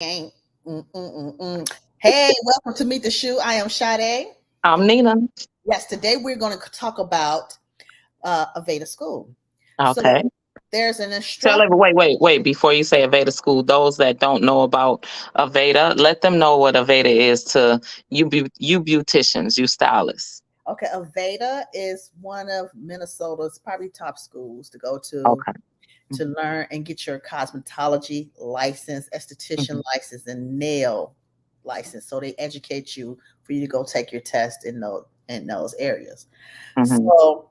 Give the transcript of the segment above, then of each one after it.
Ain't. Hey, welcome to Meet the Shoe. I am Sade. I'm Nina. Yes, today we're going to talk about Aveda School. Okay. So there's an Tell instructor. every wait. Before you say Aveda School, those that don't know about Aveda, let them know what Aveda is to you beauticians, you stylists. Okay, Aveda is one of Minnesota's probably top schools to go to Okay. learn and get your cosmetology license, esthetician Mm-hmm. license, and nail license. So they educate you for you to go take your test in those areas. Hmm. So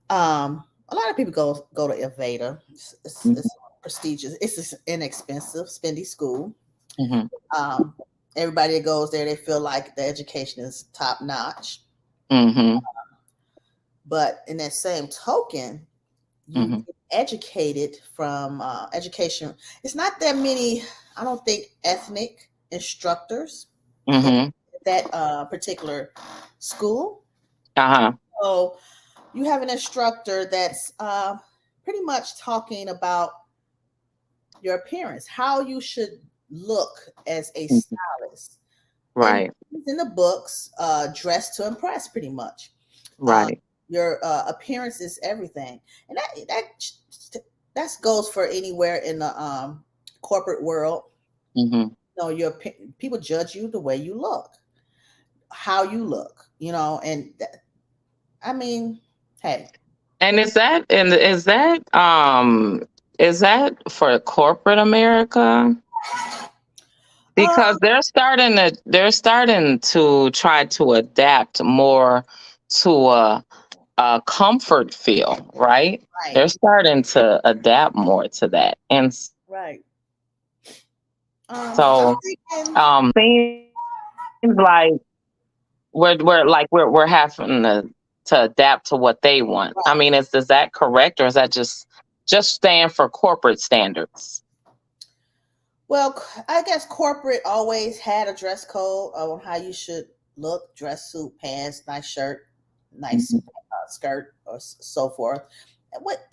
a lot of people go to Aveda. It's prestigious. It's just inexpensive, spendy school. Hmm. Um, Everybody that goes there, they feel like the education is top notch. Hmm. But in that same token, you Hmm. get educated from education. It's not that many. I don't think ethnic instructors in Hmm. that particular school. Uh-huh. So you have an instructor that's pretty much talking about your appearance, how you should look as a Mhm. stylist. And Right. in the books, dress to impress, pretty much. Uh, Right. your appearance is everything, and that goes for anywhere in the corporate world. Hmm. People judge you the way you look, how you look, and I mean, hey, And is that for corporate America? Because um, they're starting to try to adapt more to a comfort feel, right? right, They're starting to adapt more to that, and right. I'm so thinking, seems like we're having to adapt to what they want. I mean, is that correct, or is that just staying for corporate standards? well, I guess corporate always had a dress code on how you should look: dress suit, pants, nice shirt, nice Mhm. skirt, or so forth.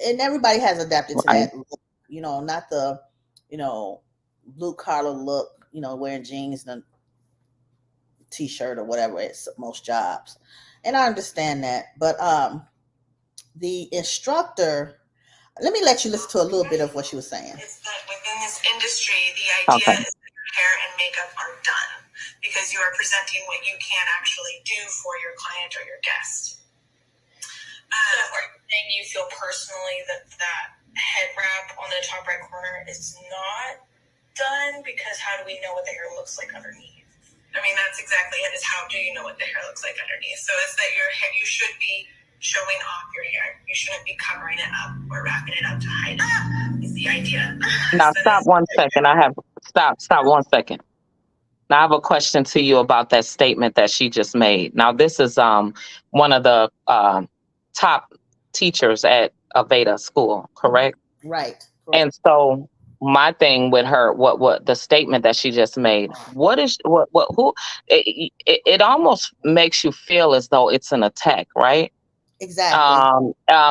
And everybody has adapted to Right. that look, not the, you know, blue collar look, wearing jeans and a t-shirt or whatever. It's most jobs, and I understand that. But the instructor, let me let you listen to a little bit of what she was saying. It's that within this industry, the idea Okay. is that your hair and makeup are done because you are presenting what you can actually do for your client or your guest. So are you saying you feel personally that head wrap on the top right corner is not done? Because how do we know what the hair looks like underneath? I mean, that's exactly it. Is how do you know what the hair looks like underneath? So it's that your hair, you should be showing off your hair. You shouldn't be covering it up or wrapping it up to hide it. Is the idea. Now So stop that's 1 second. Stop 1 second. Now I have a question to you about that statement that she just made. Now this is one of the top teachers at Aveda School, correct? right. And Correct. so my thing with her, what the statement that she just made, what is what who it almost makes you feel as though it's an attack, right? Exactly.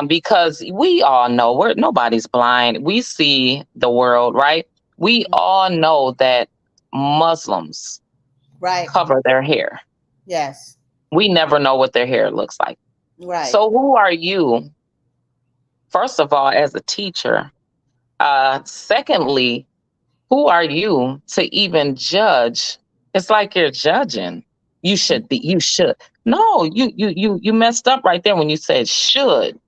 Because we all know nobody's blind. We see the world, right? We Mhm. all know that Muslims Right. cover their hair. Yes. We never know what their hair looks like. Right. So who are you, first of all, as a teacher? Secondly, who are you to even judge? It's like you're judging. You should be. You should. No, you messed up right there when you said should.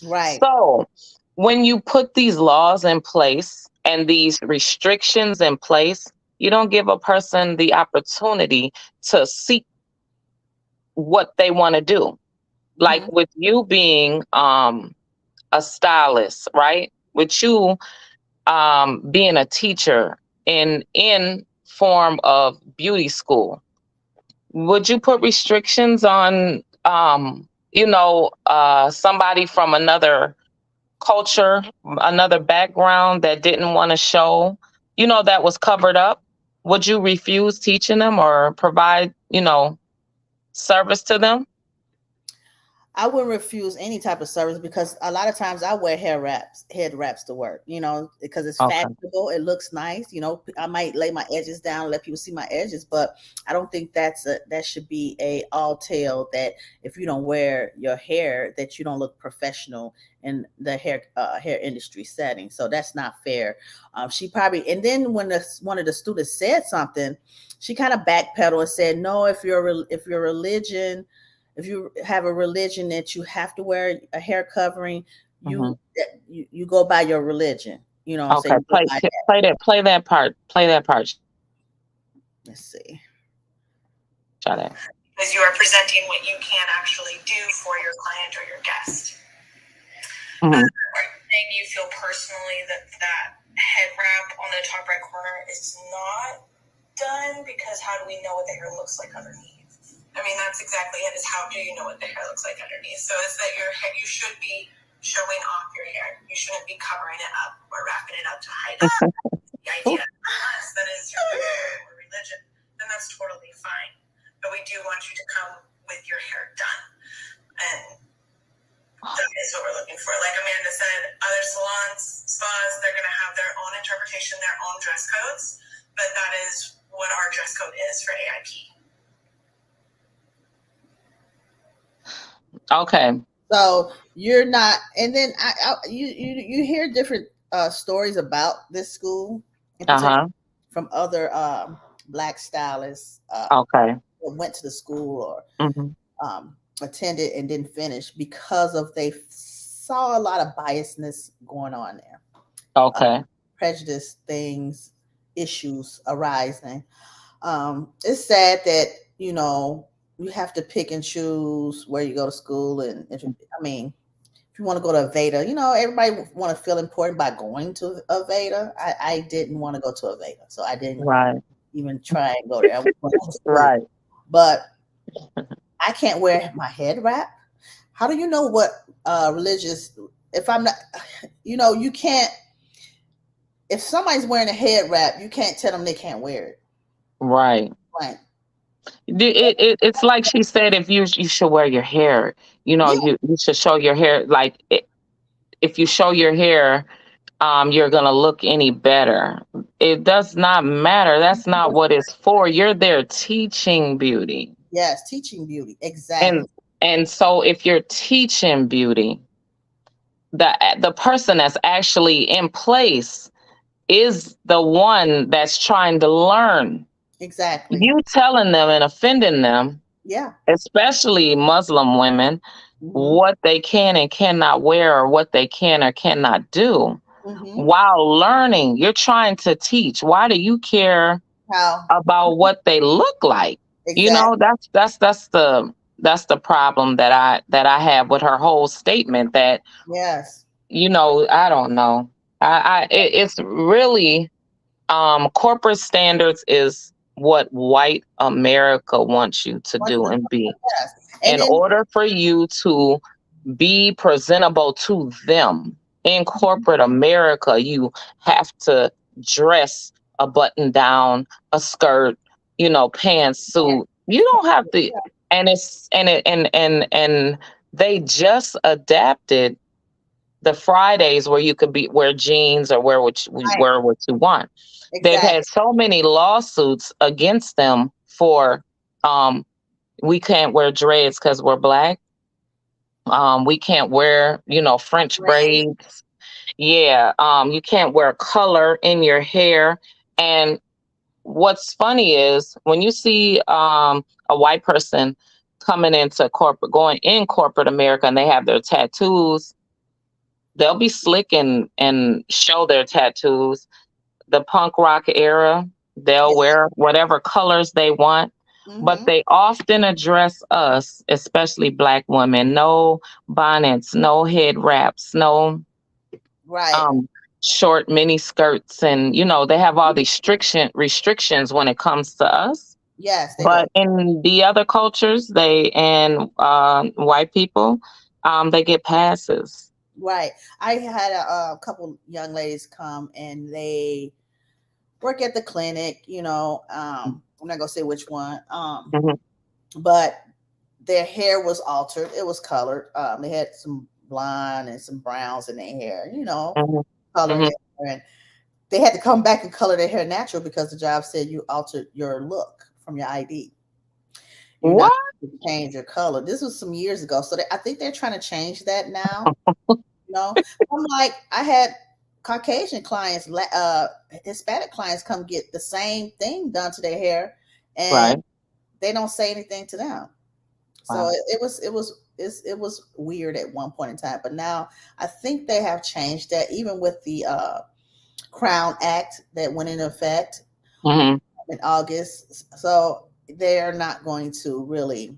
Right. So when you put these laws in place and these restrictions in place, you don't give a person the opportunity to seek what they want to do. Like Hmm. with you being a stylist, right? With you being a teacher in form of beauty school, would you put restrictions on somebody from another culture, another background that didn't want to show, that was covered up? Would you refuse teaching them or provide, service to them? I wouldn't refuse any type of service because a lot of times I wear head wraps to work, because it's Okay. fashionable. It looks nice. I might lay my edges down, let people see my edges, but I don't think that should be a all tale that if you don't wear your hair that you don't look professional in the hair industry setting. So that's not fair. She probably, and then when one of the students said something, she kind of backpedaled and said, no, if your religion, if you have a religion that you have to wear a hair covering, Mm-hmm. you go by your religion. You know what I'm Okay. saying? You go by that. Play that part. Play that part. Let's see. Try that. Because you are presenting what you can actually do for your client or your guest. Mm-hmm. Are you saying you feel personally that head wrap on the top right corner is not done? Because how do we know what the hair looks like underneath? I mean, that's exactly it, is how do you know what the hair looks like underneath? So it's that your hair, you should be showing off your hair. You shouldn't be covering it up or wrapping it up to hide it. The idea, unless that is your religion, then that's totally fine. But we do want you to come with your hair done. And that is what we're looking for. Like Amanda said, other salons, spas, they're going to have their own interpretation, their own dress codes. But that is what our dress code is for AIP. Okay. So you're not, and then you hear different stories about this school from other Black stylists Okay. who went to the school or Mm-hmm. Attended and didn't finish because they saw a lot of biasness going on there. Okay. Prejudice things, issues arising. It's sad that you have to pick and choose where you go to school, and I mean, if you want to go to Aveda, everybody want to feel important by going to Aveda. I didn't want to go to Aveda, so I didn't even try and go there. I went to school. Right. But I can't wear my head wrap. How do you know what religious? If I'm not, you can't. If somebody's wearing a head wrap, you can't tell them they can't wear it. Right. Right. It's like she said, if you should wear your hair, you should show your hair. Like if you show your hair, you're gonna look any better. It does not matter. That's not what it's for. You're there teaching beauty. Yes, teaching beauty. Exactly. And so if you're teaching beauty, the person that's actually in place is the one that's trying to learn. Exactly. You telling them and offending them, especially Muslim women, what they can and cannot wear or what they can or cannot do while learning. You're trying to teach. Why do you care about what they look like? Exactly. That's the problem that I have with her whole statement. That I don't know. It's really corporate standards is what white America wants you to do and be. In order for you to be presentable to them in corporate America, you have to dress a button down, a skirt, pantsuit. You don't have to, and they just adapted the Fridays where you could wear jeans or wear what you want. They've had so many lawsuits against them for we can't wear dreads because we're Black. We can't wear, French braids. Yeah. You can't wear color in your hair. And what's funny is when you see a white person going in corporate America and they have their tattoos, they'll be slick and show their tattoos. The punk rock era, they'll wear whatever colors they want. But they often address us, especially Black women, no bonnets, no head wraps, no short mini skirts. And, they have all these restrictions when it comes to us. Yes. But in the other cultures, white people, they get passes. Right. I had a couple young ladies come and they work at the clinic, I'm not gonna say which one. But their hair was altered. It was colored. They had some blonde and some browns in their hair, color their hair. And they had to come back and color their hair natural because the job said you altered your look from your ID. You're What? not to change your color. This was some years ago. So I think they're trying to change that now. I'm like, I had Caucasian clients, Hispanic clients come get the same thing done to their hair, and they don't say anything to them. So it was weird at one point in time, but now I think they have changed that, even with the Crown Act that went into effect in August. So they're not going to really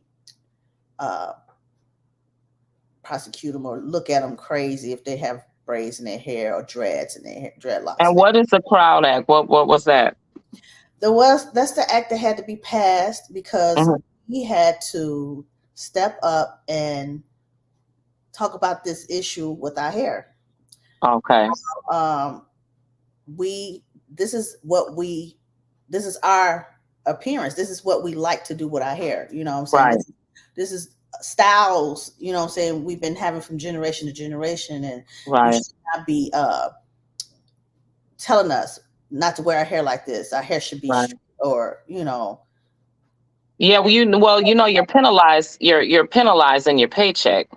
prosecute them or look at them crazy if they have braids in their hair or dreads in their hair, dreadlocks. And what is the Crown Act? What was that? That's the act that had to be passed because we had to step up and talk about this issue with our hair. Okay. This is our appearance. This is what we like to do with our hair. You know what I'm saying? Right. This is styles, you know what I'm saying, we've been having from generation to generation, and you should not be telling us not to wear our hair like this. Our hair should be straight, or Yeah, you're penalized. You're penalizing your paycheck.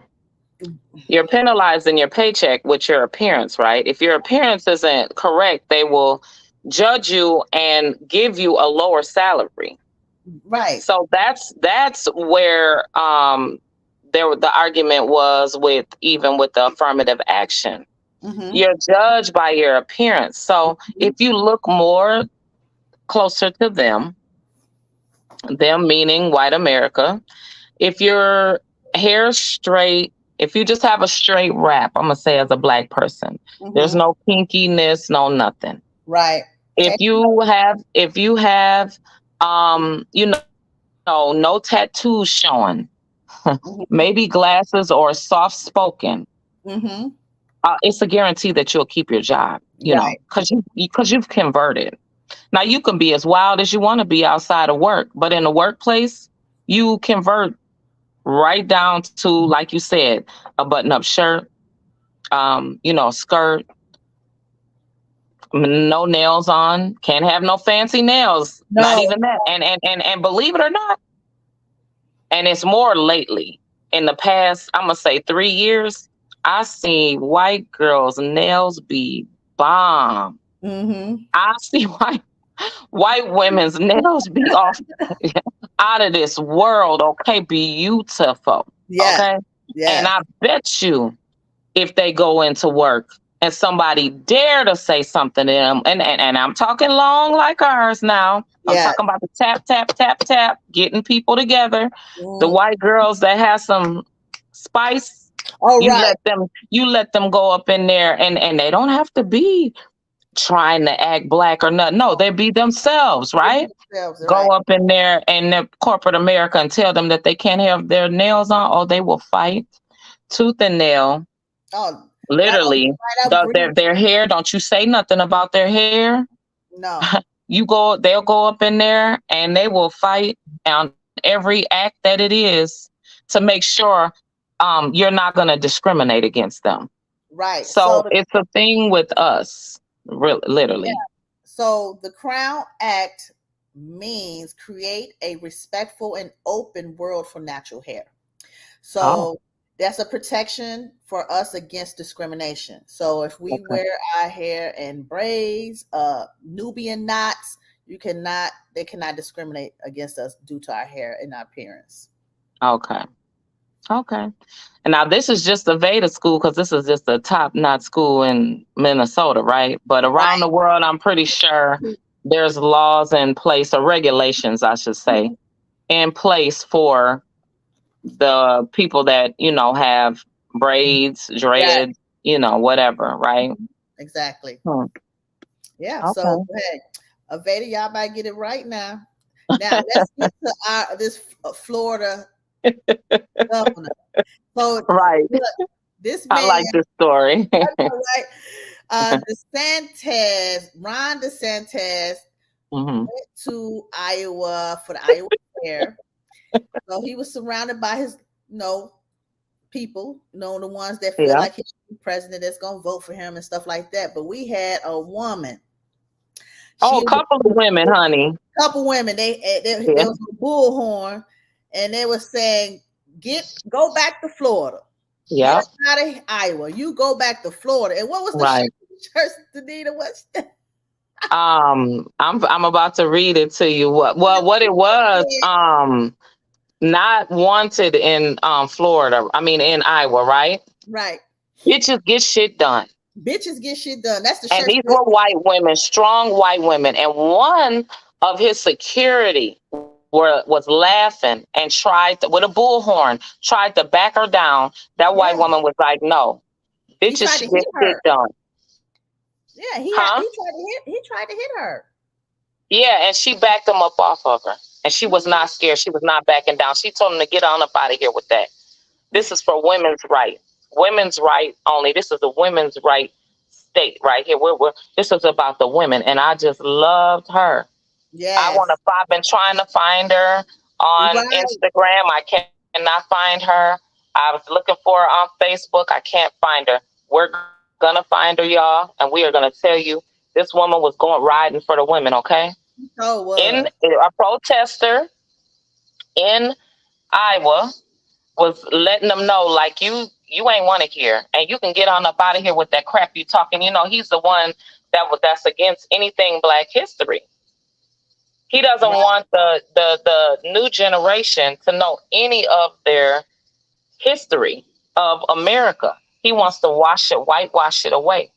You're penalizing your paycheck with your appearance, right? If your appearance isn't correct, they will judge you and give you a lower salary. Right. So that's where the argument was with the affirmative action. You're judged by your appearance. So if you look more closer to them meaning white America, if your hair's straight, if you just have a straight wrap, I'm gonna say as a Black person, there's no kinkiness, no nothing. Right. If you have no tattoos showing, maybe glasses or soft spoken, it's a guarantee that you'll keep your job, know, because you've converted. Now you can be as wild as you want to be outside of work, but in the workplace, you convert right down to, like you said, a button-up shirt, skirt, no nails on, can't have no fancy nails, not even that. And believe it or not, and it's more lately. In the past, I'm gonna say 3 years, I seen white girls' nails be bomb. I see white women's nails be off out of this world. Okay, beautiful. Yeah. Okay. Yeah. And I bet you, if they go into work and somebody dare to say something to them, and I'm talking long like ours now. I'm talking about the tap, tap, tap, tap, getting people together. The white girls that have some spice. You let them go up in there, and they don't have to be trying to act Black or nothing. No, they be themselves, right? Go up in there and corporate America and tell them that they can't have their nails on, or they will fight tooth and nail. Oh, literally. Their hair, don't you say nothing about their hair. No. They'll go up in there and they will fight on every act that it is to make sure you're not going to discriminate against them. Right. So it's a thing with us. Literally. Yeah. So the Crown Act means create a respectful and open world for natural hair. So that's a protection for us against discrimination. So if we wear our hair in braids, Nubian knots, they cannot discriminate against us due to our hair and our appearance. Okay. And now this is just Aveda school, because this is just a top-notch school in Minnesota, right? But around the world, I'm pretty sure there's laws in place, or regulations, I should say, in place for the people that, have braids, dreads, whatever, right? Exactly. Yeah. Okay. So hey, Aveda, y'all might get it right now. Now let's get to this Florida governor. So this man, I like this story. Ron DeSantis went to Iowa for the Iowa fair, So he was surrounded by his, people, the ones that feel Yeah. like he should be president, that's gonna vote for him and stuff like that. But we had a woman. Oh, She a couple of women, honey. couple women. There Yeah. was a bullhorn, and they were saying, go back to Florida. Yeah. Get out of Iowa. You go back to Florida. And what was the Right. church, Danita? What's I'm about to read it to you. What it was, not wanted in Florida. I mean in Iowa, right? right? Bitches get shit done. Bitches get shit done. That's the And church. these were white women, strong white women. And one of his security was laughing and tried to, with a bullhorn, tried to back her down. That white woman was like, no, He bitches tried to should hit get shit her. done. Yeah, Huh? he tried to hit her. Yeah, and she backed him up off of her. And she was not scared. She was not backing down. She told him to get on up out of here with that. This is for women's right. Women's right only. This is a women's right state right here. This is about the women. And I just loved her. Yes. I've been trying to find her on Instagram. I cannot find her. I was looking for her on Facebook. I can't find her. We're gonna find her, y'all, and we are gonna tell you this woman was going riding for the women, okay? In a protester in Iowa was letting them know, like, you ain't want to hear, and you can get on up out of here with that crap you talking. He's the one that's against anything Black history. He doesn't want the new generation to know any of their history of America. He wants to whitewash it away.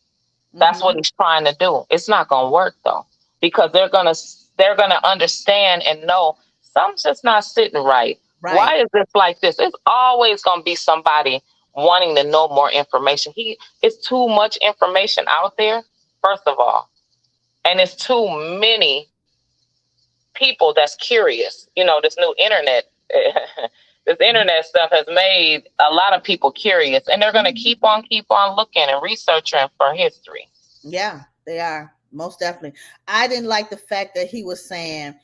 That's what he's trying to do. It's not going to work though, because they're gonna understand and know something's just not sitting right. Why is this like this? It's always going to be somebody wanting to know more information. It's too much information out there, first of all, and it's too many people that's curious. This new internet, this internet stuff has made a lot of people curious, and they're going to keep on looking and researching for history. Yeah, they are, most definitely. I didn't like the fact that he was saying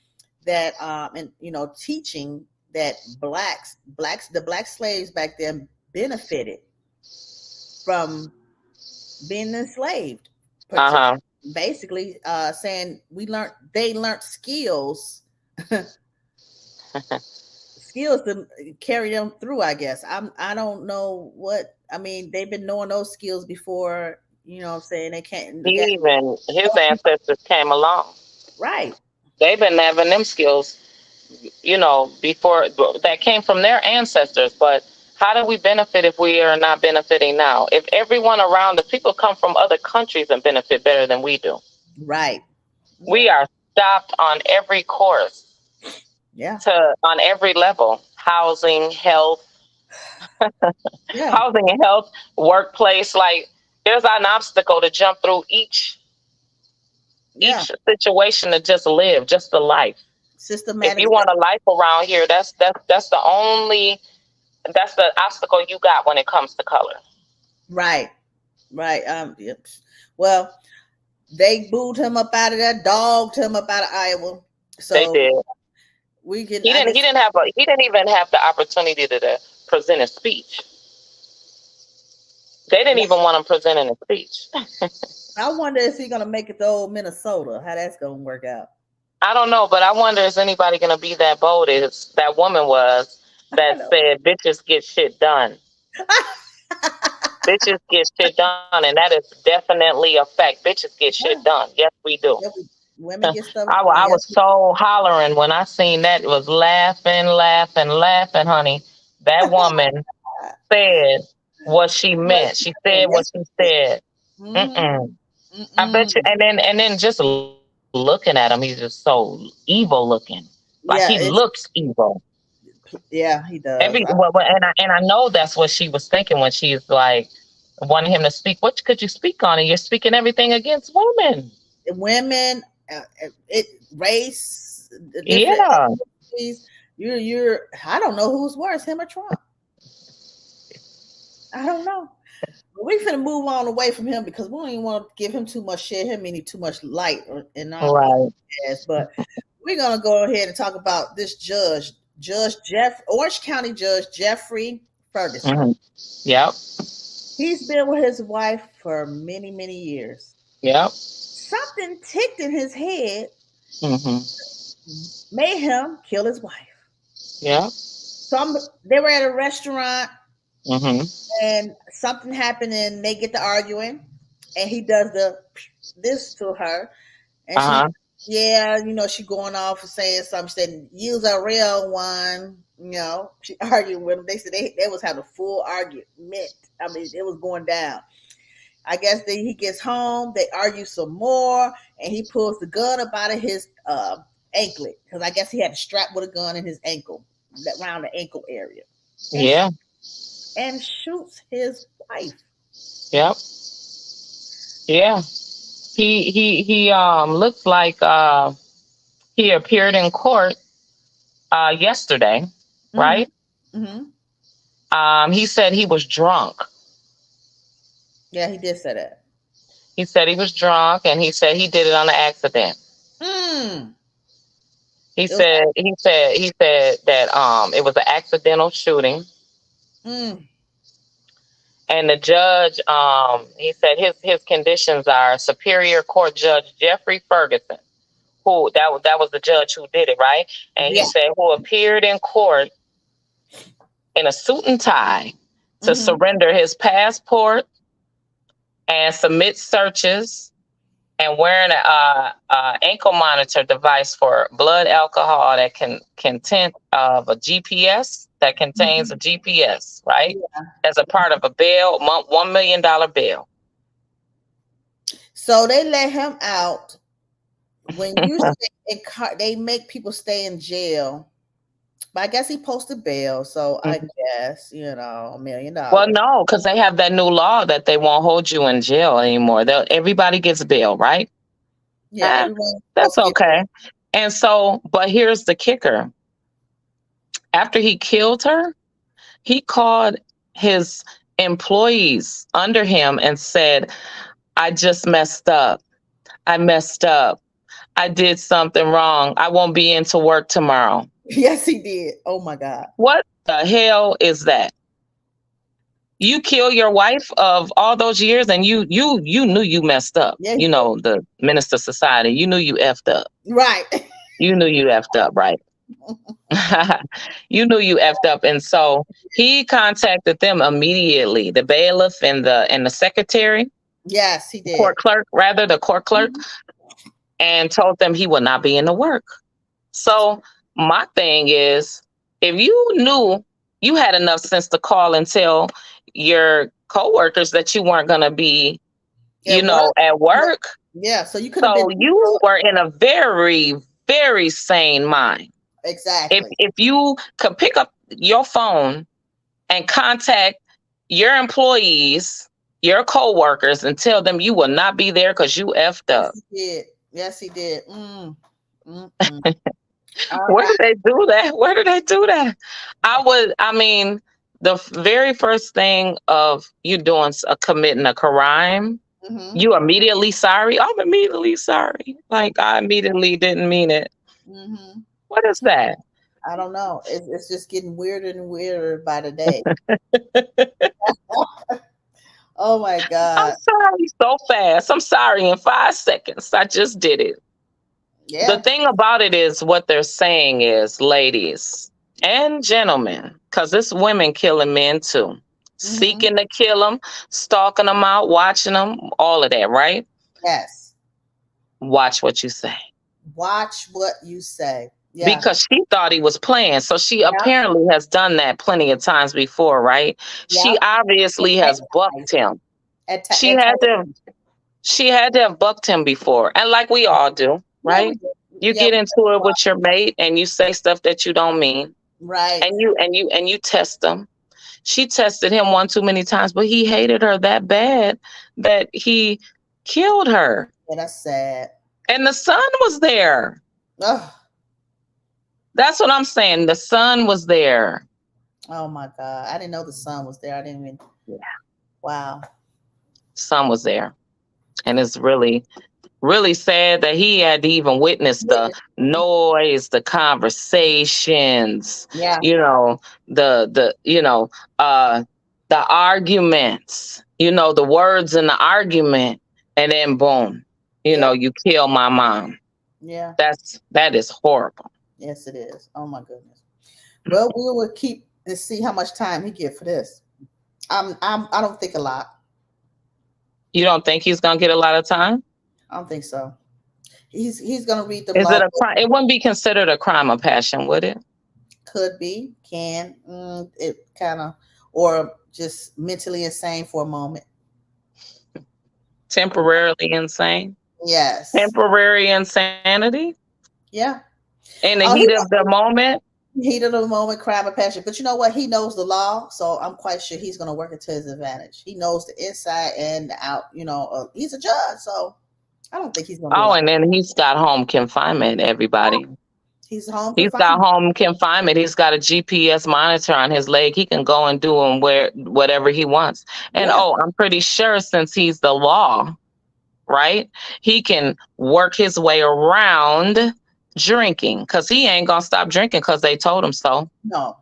that, and teaching that the black slaves back then benefited from being enslaved. Basically, saying they learned skills to carry them through. I guess I don't know what I mean. They've been knowing those skills before. You know what I'm saying? They can't. Even his ancestors came along. Right. They've been having them skills, before, that came from their ancestors. But how do we benefit if we are not benefiting now? If everyone around us, people come from other countries and benefit better than we do. Right. We are stopped on every course. Yeah. On every level. Housing, health. Housing and health, workplace. Like, there's an obstacle to jump through each situation to just live, just the life. Systematic. If you want a life around here, that's the obstacle you got when it comes to color. Right. Well, they booed him up out of there, dogged him up out of Iowa. So they did. He didn't even have the opportunity to present a speech. They didn't even want him presenting a speech. I wonder if he's gonna make it to old Minnesota. How that's gonna work out? I don't know, but I wonder is anybody gonna be that bold as that woman was that said bitches get shit done. Bitches get shit done, and that is definitely a fact. Bitches get shit done. Yes, we do. Women get stuff. I was so hollering when I seen that. It was laughing, honey. That woman said what she meant. She said what she said. I bet you. And then just looking at him, he's just so evil looking. Like he looks evil. Yeah, he does. And I know that's what she was thinking when she's like wanting him to speak. What could you speak on? And you're speaking everything against women. Women, race. Yeah. You're. I don't know who's worse, him or Trump. I don't know. We're finna move on away from him because we don't even want to give him too much shit, him any too much light in our podcast. But we're gonna go ahead and talk about this judge, Orange County Judge Jeffrey Ferguson. Mm-hmm. Yep. He's been with his wife for many, many years. Yep. Something ticked in his head, made him kill his wife. Yeah. So they were at a restaurant, Mm-hmm. and something happened, and they get to arguing, and he does this to her, and she going off and saying something. She said, "Use a real one." She argued with him. They said they was having a full argument. I mean, it was going down. I guess he gets home. They argue some more, and he pulls the gun up out of his anklet, because I guess he had a strap with a gun in his ankle, around the ankle area. And shoots his wife. Yep. Yeah. He looks like he appeared in court yesterday, right? Mm-hmm. He said he was drunk. Yeah, he did say that. He said he was drunk, and he said he did it on an accident. He said that it was an accidental shooting. And the judge, he said his conditions are Superior Court Judge Jeffrey Ferguson, who that was the judge who did it, right? And he said who appeared in court in a suit and tie to surrender his passport and submit searches, and wearing a ankle monitor device for blood alcohol that content of a GPS that contains a GPS, right? Yeah. As a part of a bail, $1 million bail. So they let him out. When you they make people stay in jail, but I guess he posted bail, so I guess $1 million. Well, no, because they have that new law that they won't hold you in jail anymore. Everybody gets bail, right? Yeah, that's okay. And so, but here's the kicker. After he killed her, he called his employees under him and said, "I just messed up. I messed up. I did something wrong. I won't be into work tomorrow." Yes, he did. Oh my God. What the hell is that? You kill your wife of all those years, and you knew you messed up. Yeah, the Minister Society, you knew you effed up. Right. You knew you effed up, right? You knew you effed up. And so he contacted them immediately, the bailiff and the secretary. Yes, he did. The court clerk, and told them he would not be in the work. So my thing is, if you knew, you had enough sense to call and tell your coworkers that you weren't going to be, at work. Yeah. So you were in a very, very sane mind. Exactly. If you could pick up your phone and contact your employees, your coworkers, and tell them you will not be there because you effed up. Yes, he did. Where did they do that? Where did they do that? The very first thing of you committing a crime, you immediately sorry. I'm immediately sorry. Like, I immediately didn't mean it. What is that? I don't know. It's just getting weirder and weirder by the day. Oh my God. I'm sorry so fast. I'm sorry in 5 seconds. I just did it. Yeah. The thing about it is, what they're saying is, ladies and gentlemen, because it's women killing men too, seeking to kill them, stalking them out, watching them, all of that, right? Yes. Watch what you say. Watch what you say. Yeah. Because she thought he was playing. So she apparently has done that plenty of times before, right? Yeah. She obviously has bucked him. She had to have bucked him before. And like we all do, right? You get into it with your mate and you say stuff that you don't mean. Right. And you test them. She tested him one too many times, but he hated her that bad that he killed her. Yeah, that's sad. And the son was there. Ugh. That's what I'm saying. The son was there. Oh my God. I didn't know the son was there. I didn't even. Yeah. Wow. Son was there. And it's really really sad that he had to even witness the noise, the conversations, Yeah. the arguments, the words in the argument, and then boom, you kill my mom. Yeah. That is horrible. Yes, it is. Oh my goodness. Well, we will keep and see how much time he get for this. I don't think a lot. You don't think he's gonna get a lot of time? I don't think so. He's gonna read the Is law. it a crime? It wouldn't be considered a crime of passion, would it? Could be, it kind of, or just mentally insane for a moment. Temporarily insane? Yes. Temporary insanity? Yeah. In the heat of the moment? Heat of the moment, crime of passion. But you know what? He knows the law, so I'm quite sure he's going to work it to his advantage. He knows the inside and the out. He's a judge, so I don't think he's going to. Oh, and then he's got home confinement, everybody. He's home. He's got home confinement. He's got a GPS monitor on his leg. He can go and do whatever he wants. And I'm pretty sure since he's the law, right? He can work his way around drinking because he ain't gonna stop drinking because they told him so. No.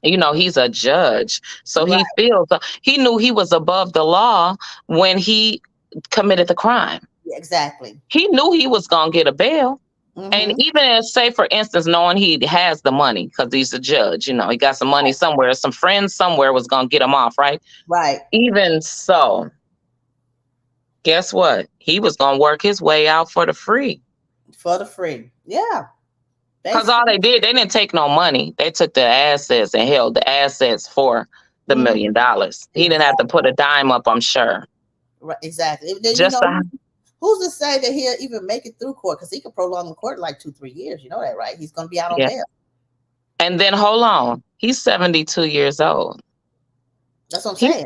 He's a judge, so he feels he knew he was above the law when he committed the crime. Exactly. He knew he was gonna get a bail. And even say, for instance, knowing he has the money because he's a judge, he got some money somewhere, some friends somewhere was going to get him off, right? Right. Even so, guess what? He was going to work his way out for the free. For the free. Yeah. Because all they didn't take no money. They took the assets and held the assets for the $1 million. He didn't have to put a dime up, I'm sure. Right. Exactly. Who's to say that he'll even make it through court? Because he could prolong the court like 2-3 years. You know that, right? He's going to be out on bail. And then hold on. He's 72 years old. That's what I'm saying.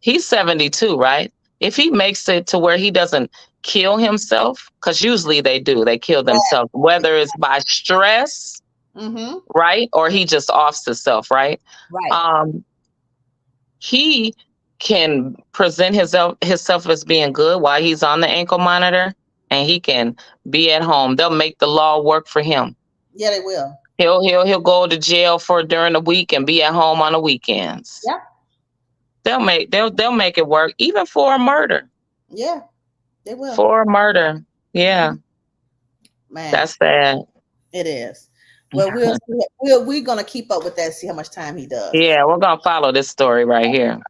He's 72, right? If he makes it to where he doesn't kill himself, because usually they do. They kill themselves, whether it's by stress, right? Or he just offs himself, right? Right. He can present himself as being good while he's on the ankle monitor, and he can be at home. They'll make the law work for him. Yeah, they will. He'll go to jail for during the week and be at home on the weekends. Yeah. They'll make it work, even for a murder. Yeah, they will. For a murder. Yeah. Man. That's sad. It is. Well, we're gonna keep up with that, see how much time he does. Yeah, we're gonna follow this story right here.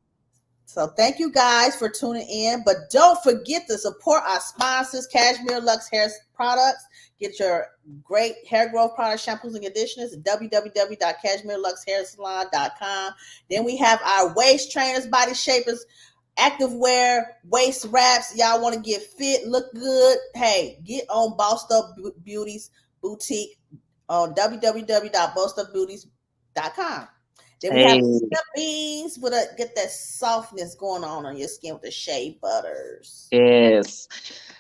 So thank you guys for tuning in. But don't forget to support our sponsors, Cashmere Lux Hair Products. Get your great hair growth products, shampoos, and conditioners at www.cashmereluxhairsalon.com. Then we have our waist trainers, body shapers, activewear, waist wraps. Y'all want to get fit, look good. Hey, get on Bossed Up Beauty's boutique on www.bossedupbeauties.com. Then we have step beans get that softness going on your skin with the shea butters. Yes.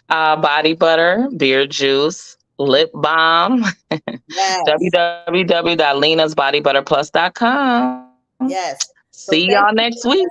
Body butter, beard juice, lip balm. Yes. www.lenasbodybutterplus.com. Yes. See y'all next week.